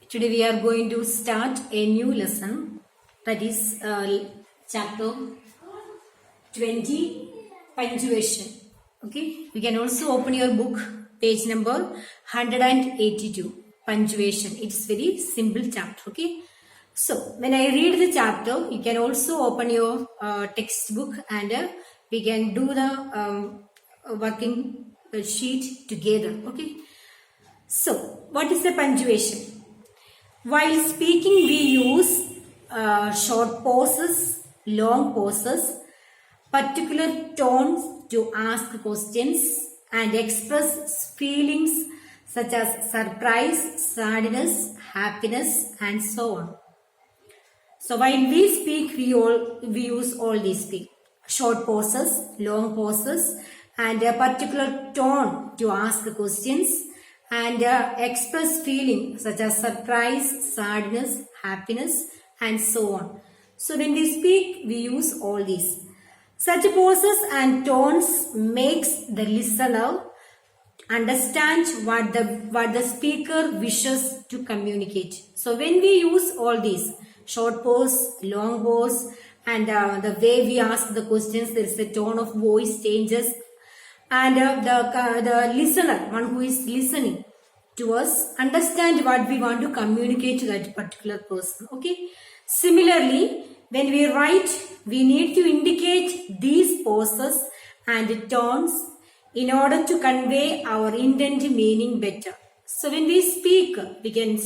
Today we are going to start a new lesson, that is chapter 20, punctuation. Okay, you can also open your book, page number 182, punctuation. It's very simple chapter. Okay, so when I read the chapter, you can also open your textbook and we can do the working sheet together. Okay, so what is the punctuation? While speaking, we use short pauses, long pauses, particular tones to ask questions and express feelings such as surprise, sadness, happiness, and so on. So while we speak, we use all these short pauses, long pauses, and a particular tone to ask questions and express feeling such as surprise, sadness, happiness, and so on. So when we speak, we use all these. Such pauses and tones makes the listener understand what the speaker wishes to communicate. So when we use all these short pause, long pause, and the way we ask the questions, there is a tone of voice changes. And the listener, one who is listening to us, understand what we want to communicate to that particular person. Okay. Similarly, when we write, we need to indicate these pauses and tones in order to convey our intent meaning better. So when we speak, we can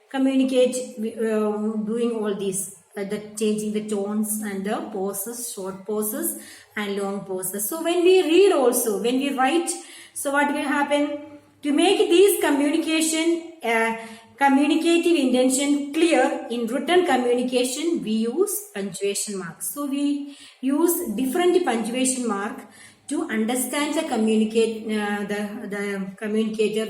communicate doing all these. Changing the tones and the pauses, short pauses and long pauses. So when we read also, when we write, so what will happen? To make these communicative intention clear in written communication, we use punctuation marks. So we use different punctuation mark to understand the communicator.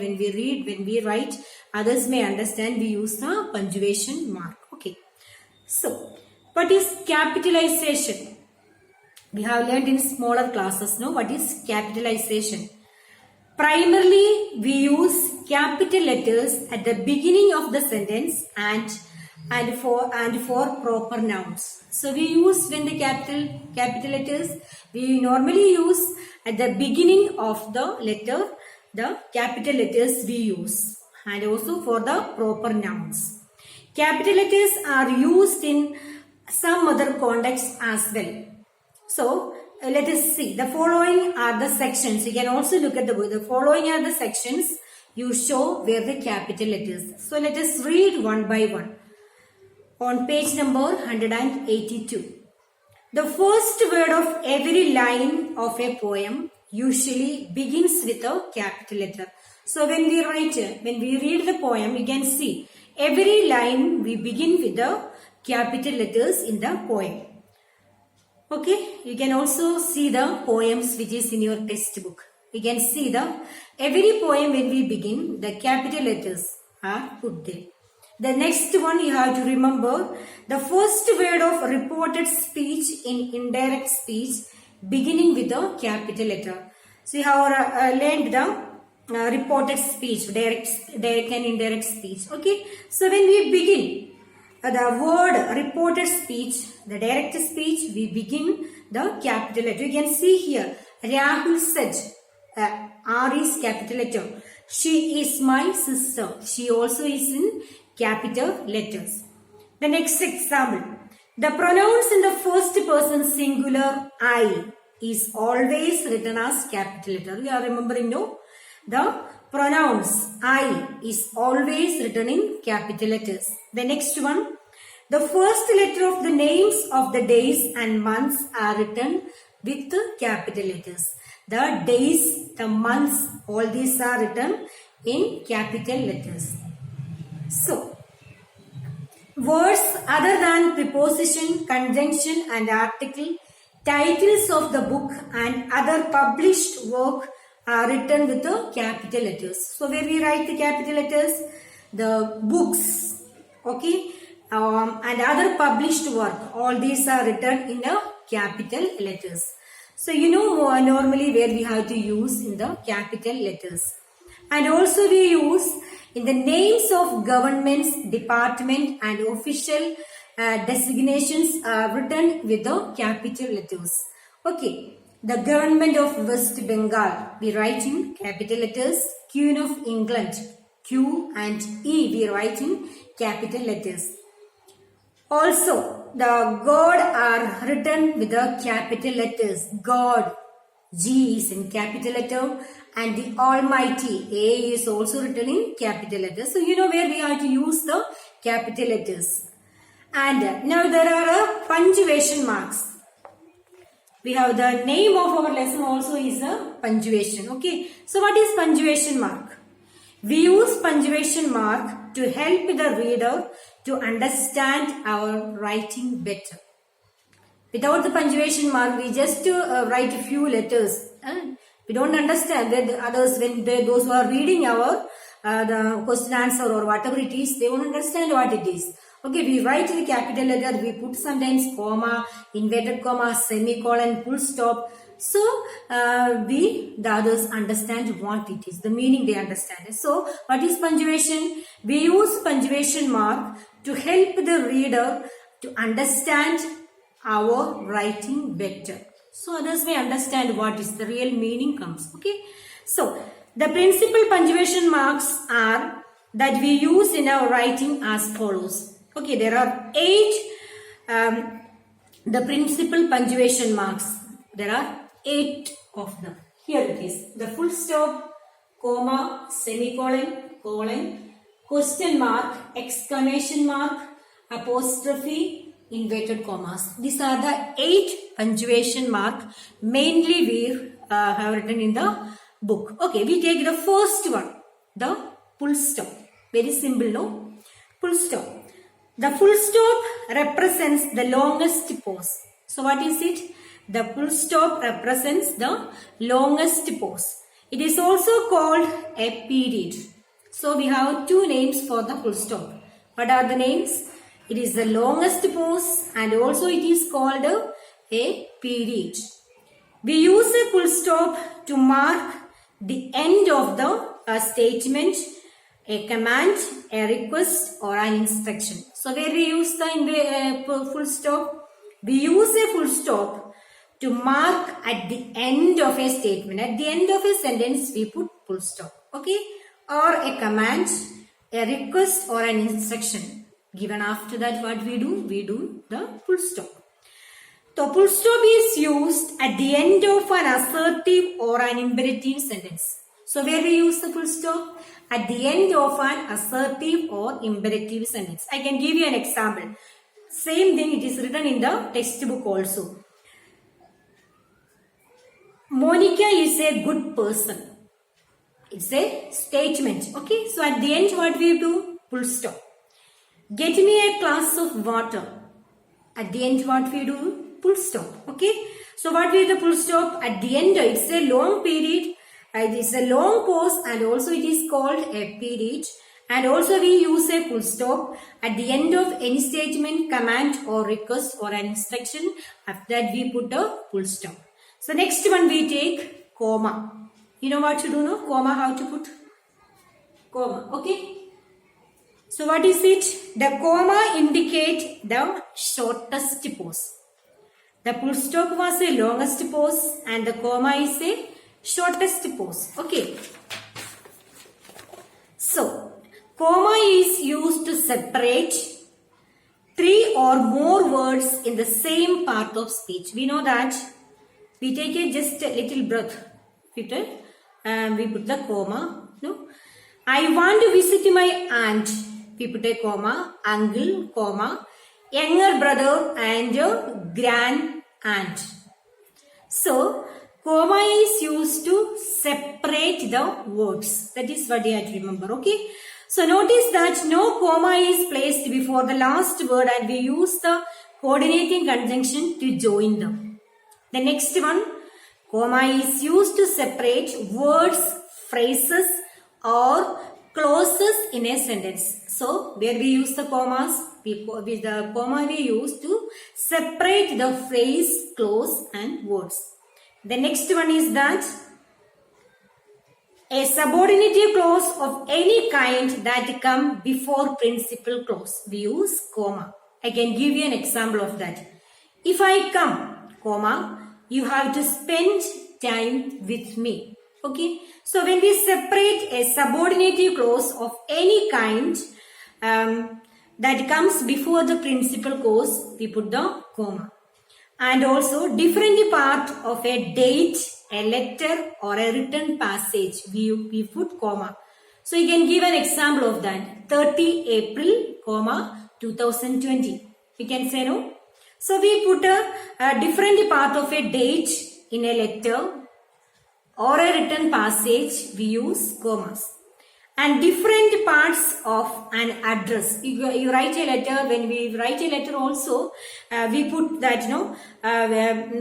When we read, when we write, others may understand, we use the punctuation mark. Okay. So, what is capitalization? We have learned in smaller classes, no? What is capitalization? Primarily, we use capital letters at the beginning of the sentence and for proper nouns. So, we use when the capital letters, we normally use at the beginning of the letter, the capital letters we use, and also for the proper nouns. Capital letters are used in some other contexts as well. So, let us see. The following are the sections. You can also look at the book. The following are the sections you show where the capital letters. So, let us read one by one. On page number 182. The first word of every line of a poem usually begins with a capital letter. So, when we read the poem, you can see every line we begin with the capital letters in the poem. Okay, you can also see the poems which is in your textbook. You can see every poem when we begin, the capital letters are put there. The next one you have to remember, the first word of reported speech in indirect speech beginning with the capital letter. So you have learned the reported speech, direct and indirect speech. Okay, so when we begin the word reported speech, the direct speech, we begin the capital letter. You can see here, Rahul said, R is capital letter. She is my sister. She also is in capital letters. The next example, the pronouns in the first person singular I is always written as capital letter. We are remembering, no? The pronouns I is always written in capital letters. The next one, the first letter of the names of the days and months are written with capital letters. The days, the months, all these are written in capital letters. So, words other than preposition, conjunction and article, titles of the book and other published work are written with the capital letters. So, where we write the capital letters, the books, okay, and other published work, all these are written in the capital letters. So, you know normally where we have to use in the capital letters. And also we use in the names of governments, department and official designations are written with the capital letters. Okay, the government of West Bengal, we write in capital letters. Queen of England, Q and E, we write in capital letters. Also, the God are written with the capital letters. God, G is in capital letter, and the Almighty, A is also written in capital letters. So you know where we have to use the capital letters. And now there are punctuation marks. We have the name of our lesson also is a punctuation. Okay. So what is punctuation mark? We use punctuation mark to help the reader to understand our writing better. Without the punctuation mark, we just write a few letters. We don't understand that the others, when those who are reading our the question answer or whatever it is, they won't understand what it is. Okay, we write the capital letter, we put sometimes comma, inverted comma, semicolon, full stop. So, the others understand what it is, the meaning they understand. So, what is punctuation? We use punctuation mark to help the reader to understand our writing better. So, others may understand what is the real meaning comes. Okay. So, the principal punctuation marks are that we use in our writing as follows. Okay, there are 8 the principal punctuation marks. There are 8 of them. Here it is. The full stop, comma, semicolon, colon, question mark, exclamation mark, apostrophe, inverted commas. These are the 8 punctuation mark mainly we have written in the book. Okay, we take the first one, the full stop. Very simple, no? Full stop. The full stop represents the longest pause. So what is it? The full stop represents the longest pause. It is also called a period. So we have 2 names for the full stop. What are the names? It is the longest pause and also it is called a period. We use a full stop to mark the end of the statement, a command, a request or an instruction. So where we use the full stop? We use a full stop to mark at the end of a statement. At the end of a sentence, we put full stop. Okay? Or a command, a request or an instruction. Given after that, what we do? We do the full stop. The full stop is used at the end of an assertive or an imperative sentence. So where we use the full stop? At the end of an assertive or imperative sentence. I can give you an example. Same thing, it is written in the textbook also. Monica is a good person. It's a statement. Okay, so at the end what we do? Full stop. Get me a glass of water. At the end what we do? Full stop. Okay, so what will the full stop? At the end it's a long period. It is a long pause and also it is called a period. And also we use a full stop at the end of any statement, command or request or an instruction. After that we put a full stop. So next one we take comma. You know what to do, no? Comma, how to put? Comma, okay? So what is it? The comma indicate the shortest pause. The full stop was a longest pause and the comma is a shortest pause. Okay. So, comma is used to separate 3 or more words in the same part of speech. We know that we take just a little breath. We put the comma. No? I want to visit my aunt. We put a comma. Uncle, comma. Younger brother and grand aunt. So, comma is used to separate the words. That is what you have to remember. Okay. So notice that no comma is placed before the last word and we use the coordinating conjunction to join them. The next one, comma is used to separate words, phrases or clauses in a sentence. So where we use the commas, with the comma we use to separate the phrase, clause and words. The next one is that a subordinative clause of any kind that come before principal clause. We use comma. I can give you an example of that. If I come, comma, you have to spend time with me. Okay. So when we separate a subordinative clause of any kind that comes before the principal clause, we put the comma. And also different part of a date, a letter or a written passage, we put comma. So you can give an example of that. 30 April, comma, 2020. We can say no. So we put a different part of a date in a letter or a written passage, we use commas. And different parts of an address. You write a letter. When we write a letter also, we put that,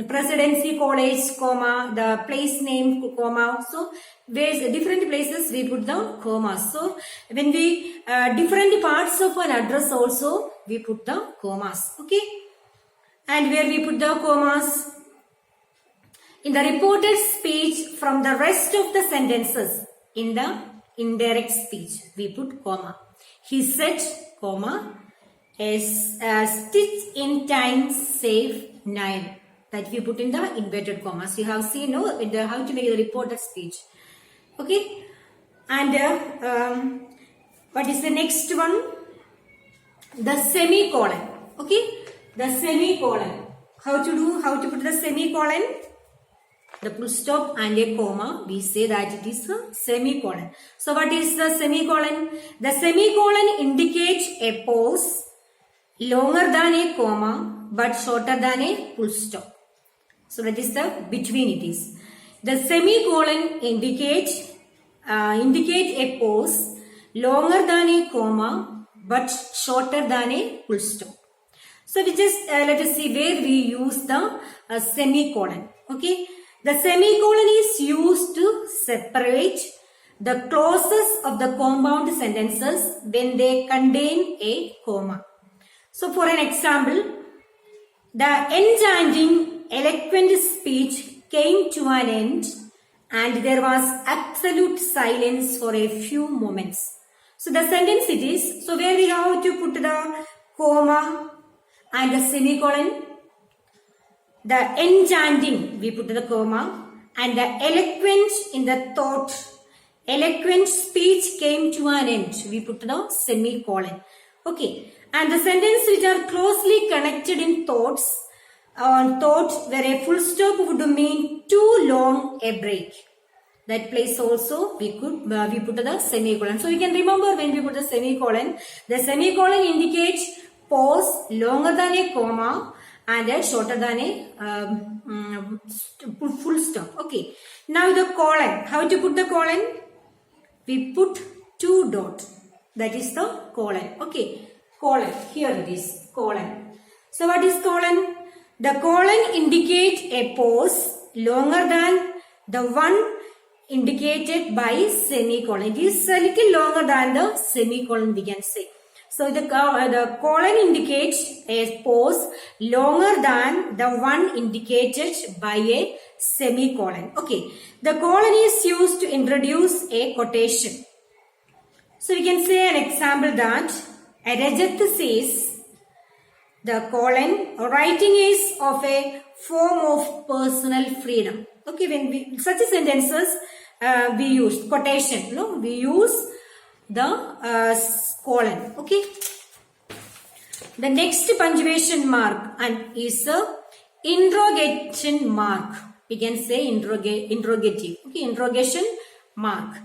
Presidency College, comma, the place name, comma. So, different places we put the commas. So, when we, different parts of an address also, we put the commas. Okay. And where we put the commas? In the reported speech from the rest of the sentences, in the indirect speech, we put comma. He said, comma, a stitch in time save 9. That we put in the inverted commas. You have seen how to make the reported speech. Okay. And what is the next one? The semicolon. Okay. The semicolon. How to put the semicolon? The full stop and a comma, we say that it is a semicolon. So what is the semicolon? The semicolon indicates a pause longer than a comma but shorter than a full stop. So that is the between it is. The semicolon indicates a pause longer than a comma but shorter than a full stop. So we just let us see where we use the semicolon. Okay. The semicolon is used to separate the clauses of the compound sentences when they contain a comma. So for an example, the enchanting, eloquent speech came to an end and there was absolute silence for a few moments. So the sentence it is, so where we have to put the comma and the semicolon. The enchanting, we put the comma, and the eloquent in the thought, eloquent speech came to an end, we put the semicolon. Okay, and the sentences which are closely connected in thoughts, where a full stop would mean too long a break. That place also we put the semicolon. So you can remember when we put the semicolon indicates pause longer than a comma and shorter than a full stop. Okay. Now the colon. How to put the colon? We put 2 dots. That is the colon. Okay. Colon. Here it is. Colon. So what is colon? The colon indicates a pause longer than the one indicated by semicolon. It is a little longer than the semicolon, we can say. So the colon indicates a pause longer than the one indicated by a semicolon. Okay. The colon is used to introduce a quotation. So we can say an example that Rajat says the colon writing is of a form of personal freedom. Okay, when we such sentences we use quotation. No, we use the colon. Okay. The next punctuation mark and is a interrogation mark. We can say interrogative. Okay, interrogation mark.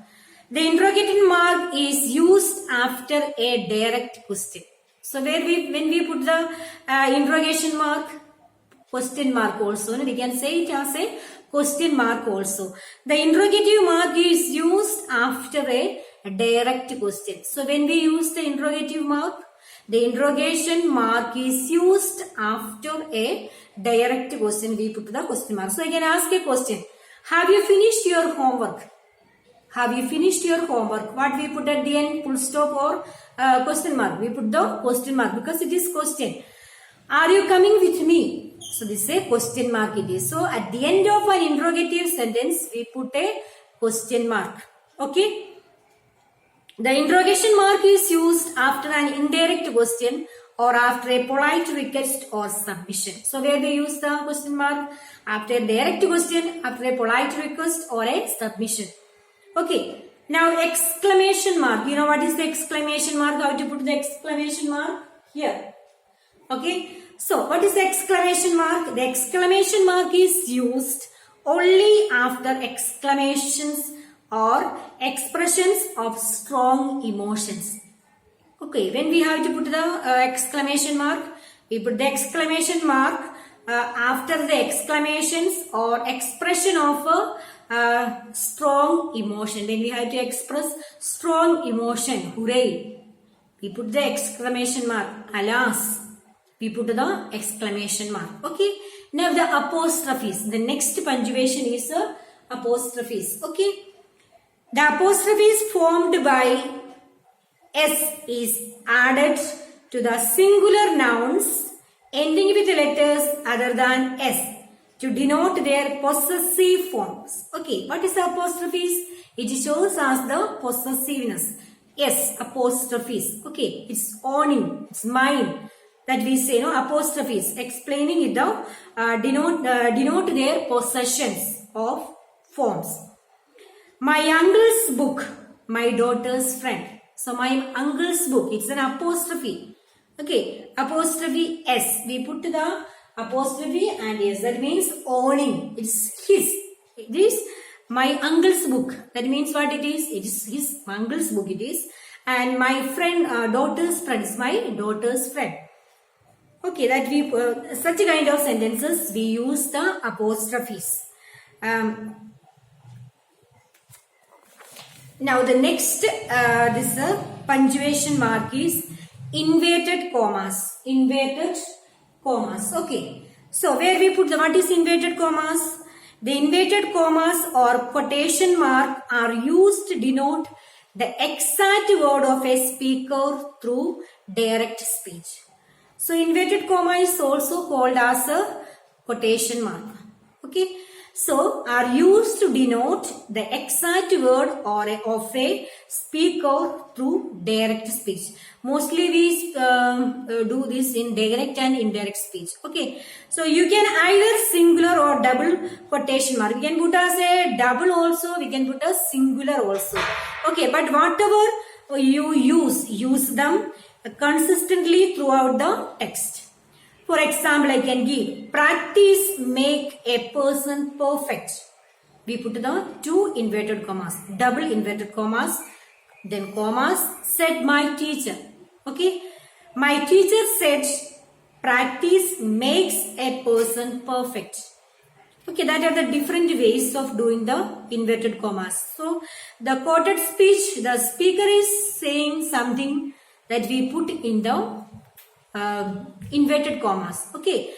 The interrogation mark is used after a direct question. So when we put the interrogation mark, question mark also, we can say it as a question mark also. The interrogative mark is used after a direct question. So when we use the interrogative mark, the interrogation mark is used after a direct question. We put the question mark. So I can ask a question. Have you finished your homework? Have you finished your homework? What we put at the end? Full stop or question mark? We put the question mark because it is question. Are you coming with me? So this is a question mark it is. So at the end of an interrogative sentence, we put a question mark. Okay. The interrogation mark is used after an indirect question or after a polite request or submission. So where they use the question mark? After a direct question, after a polite request or a submission. Okay. Now exclamation mark. You know what is the exclamation mark? How to put the exclamation mark? Here. Okay. So what is the exclamation mark? The exclamation mark is used only after exclamations or expressions of strong emotions. Okay, when we have to put the exclamation mark, we put the exclamation mark after the exclamations or expression of a strong emotion. When we have to express strong emotion, hooray, we put the exclamation mark. Alas, we put the exclamation mark. Okay, now the apostrophes. The next punctuation is apostrophes. Okay, the apostrophe is formed by S is added to the singular nouns ending with letters other than S to denote their possessive forms. Okay, what is the apostrophes? It shows us the possessiveness. S, apostrophes. Okay, it's owning, it's mine. That we say, no, apostrophes, explaining it down, denote their possessions of forms. My uncle's book, my daughter's friend. So my uncle's book, it's an apostrophe. Okay, apostrophe S. We put the apostrophe and S. That means owning. It's his. It is my uncle's book. That means what it is? It is his uncle's book. It is. And my friend, daughter's friend is my daughter's friend. Okay, that we such a kind of sentences we use the apostrophes. Now the next this punctuation mark is inverted commas. Inverted commas. Okay. So where we put the what is inverted commas? The inverted commas or quotation mark are used to denote the exact word of a speaker through direct speech. So inverted comma is also called as a quotation mark. Okay. So are used to denote the exact word or of a speaker through direct speech. Mostly we do this in direct and indirect speech. Okay. So you can either singular or double quotation mark. We can put as a double also. We can put a singular also. Okay. But whatever you use them consistently throughout the text. For example, I can give practice make a person perfect. We put the two inverted commas, double inverted commas, then commas, said my teacher. Okay. My teacher said practice makes a person perfect. Okay, that are the different ways of doing the inverted commas. So, the quoted speech, the speaker is saying something that we put in the inverted commas. Okay.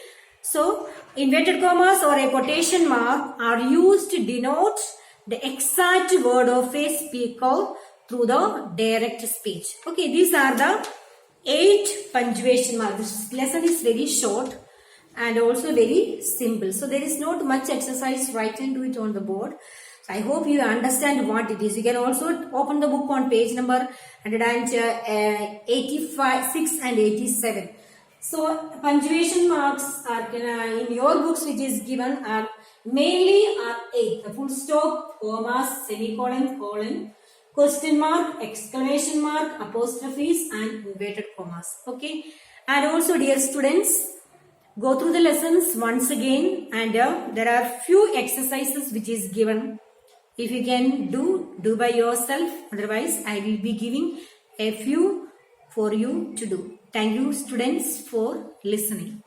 So, inverted commas or a quotation mark are used to denote the exact word of a speaker through the direct speech. Okay. These are the 8 punctuation marks. This lesson is very short and also very simple. So, there is not much exercise. Write and do it on the board. I hope you understand what it is. You can also open the book on page number 185, 6 and 87. So, punctuation marks are in your books which is given are mainly are 8. The full stop, commas, semicolon, colon, question mark, exclamation mark, apostrophes and inverted commas. Okay. And also dear students, go through the lessons once again and there are few exercises which is given. If you can do by yourself. Otherwise, I will be giving a few for you to do. Thank you students for listening.